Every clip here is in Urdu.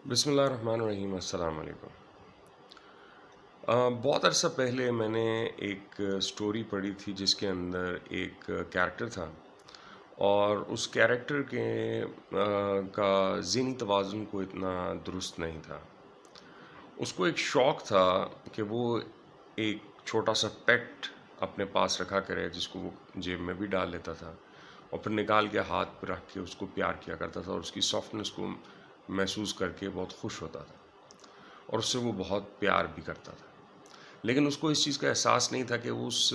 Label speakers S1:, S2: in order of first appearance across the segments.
S1: بسم اللہ الرحمن الرحیم، السلام علیکم۔ بہت عرصہ پہلے میں نے ایک سٹوری پڑھی تھی جس کے اندر ایک کیریکٹر تھا، اور اس کیریکٹر کے کا ذہنی توازن کو اتنا درست نہیں تھا۔ اس کو ایک شوق تھا کہ وہ ایک چھوٹا سا پیٹ اپنے پاس رکھا کرے، جس کو وہ جیب میں بھی ڈال لیتا تھا اور پھر نکال کے ہاتھ پہ رکھ کے اس کو پیار کیا کرتا تھا، اور اس کی سافٹنس کو محسوس کر کے بہت خوش ہوتا تھا، اور اس سے وہ بہت پیار بھی کرتا تھا۔ لیکن اس کو اس چیز کا احساس نہیں تھا کہ اس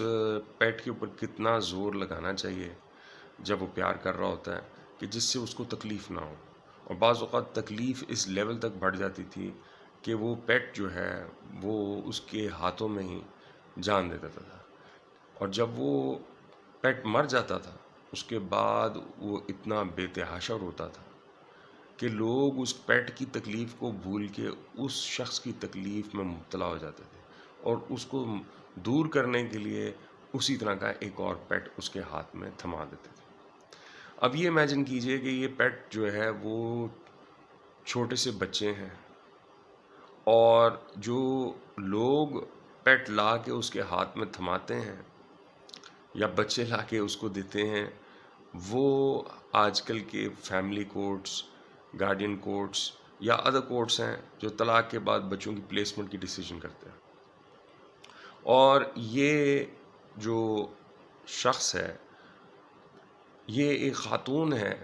S1: پیٹ کے اوپر کتنا زور لگانا چاہیے جب وہ پیار کر رہا ہوتا ہے، کہ جس سے اس کو تکلیف نہ ہو۔ اور بعض اوقات تکلیف اس لیول تک بڑھ جاتی تھی کہ وہ پیٹ جو ہے وہ اس کے ہاتھوں میں ہی جان دے دیتا تھا، اور جب وہ پیٹ مر جاتا تھا اس کے بعد وہ اتنا بے تحاشا روتا تھا کہ لوگ اس پیٹ کی تکلیف کو بھول کے اس شخص کی تکلیف میں مبتلا ہو جاتے تھے، اور اس کو دور کرنے کے لیے اسی طرح کا ایک اور پیٹ اس کے ہاتھ میں تھما دیتے تھے۔ اب یہ امیجن کیجئے کہ یہ پیٹ جو ہے وہ چھوٹے سے بچے ہیں، اور جو لوگ پیٹ لا کے اس کے ہاتھ میں تھماتے ہیں یا بچے لا کے اس کو دیتے ہیں، وہ آج کل کے فیملی کورٹس، گارڈین کورٹس یا ادر کورٹس ہیں جو طلاق کے بعد بچوں کی پلیسمنٹ کی ڈیسیجن کرتے ہیں۔ اور یہ جو شخص ہے، یہ ایک خاتون ہے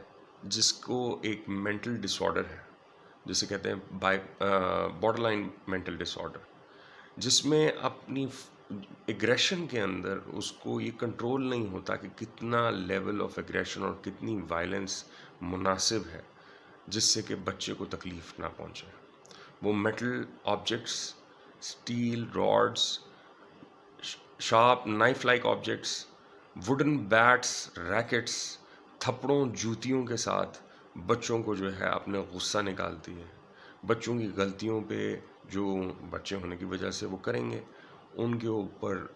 S1: جس کو ایک مینٹل ڈس آرڈر ہے، جسے کہتے ہیں بارڈر لائن مینٹل ڈس آرڈر، جس میں اپنی ایگریشن کے اندر اس کو یہ کنٹرول نہیں ہوتا کہ کتنا لیول آف ایگریشن اور کتنی وائلنس مناسب ہے جس سے کہ بچے کو تکلیف نہ پہنچے۔ وہ metal objects, steel rods, sharp knife like objects, wooden bats, rackets, تھپڑوں، جوتیوں کے ساتھ بچوں کو جو ہے اپنے غصہ نکالتی ہے، بچوں کی غلطیوں پہ جو بچے ہونے کی وجہ سے وہ کریں گے ان کے اوپر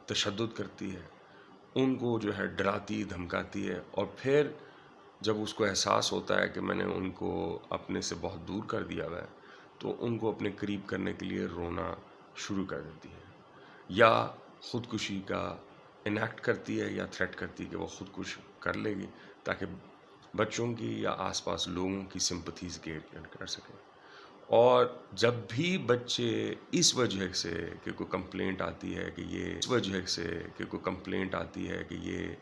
S1: تشدد کرتی ہے، ان کو جو ہے ڈراتی دھمکاتی ہے، اور پھر جب اس کو احساس ہوتا ہے کہ میں نے ان کو اپنے سے بہت دور کر دیا ہے، تو ان کو اپنے قریب کرنے کے لیے رونا شروع کر دیتی ہے، یا خودکشی کا انیکٹ کرتی ہے یا تھریٹ کرتی ہے کہ وہ خودکشی کر لے گی تاکہ بچوں کی یا آس پاس لوگوں کی سمپتھیز گین کر سکیں۔ اور جب بھی بچے اس وجہ سے کہ کوئی کمپلینٹ آتی ہے کہ یہ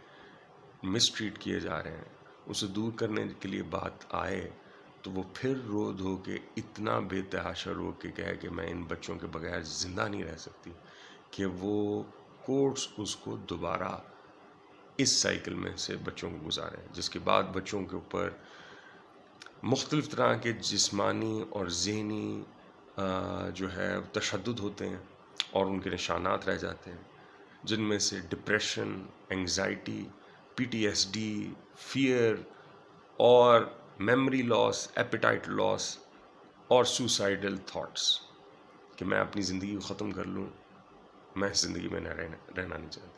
S1: مس ٹریٹ کیے جا رہے ہیں، اسے دور کرنے کے لیے بات آئے، تو وہ پھر رو دھو کے اتنا بے تحاشا رو کے کہے کہ میں ان بچوں کے بغیر زندہ نہیں رہ سکتی، کہ وہ کورٹس اس کو دوبارہ اس سائیکل میں سے بچوں کو گزارے، جس کے بعد بچوں کے اوپر مختلف طرح کے جسمانی اور ذہنی جو ہے تشدد ہوتے ہیں، اور ان کے نشانات رہ جاتے ہیں، جن میں سے ڈپریشن، انگزائٹی، PTSD، فیئر، اور میموری لاس، ایپیٹائٹ لاس، اور سوسائڈل تھاٹس، کہ میں اپنی زندگی کو ختم کر لوں، میں اس زندگی میں رہنا نہیں چاہتی۔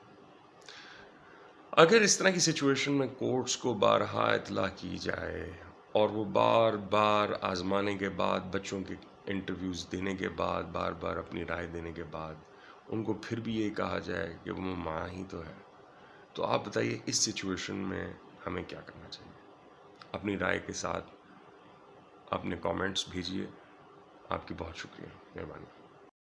S1: اگر اس طرح کی سچویشن میں کورٹس کو بارہا اطلاع کی جائے، اور وہ بار بار آزمانے کے بعد، بچوں کے انٹرویوز دینے کے بعد، بار بار اپنی رائے دینے کے بعد ان کو پھر بھی یہ کہا جائے کہ وہ ماں ہی تو ہے، تو آپ بتائیے اس سچویشن میں ہمیں کیا کرنا چاہیے؟ اپنی رائے کے ساتھ اپنے کامنٹس بھیجیے۔ آپ کی بہت شکریہ، مہربانی۔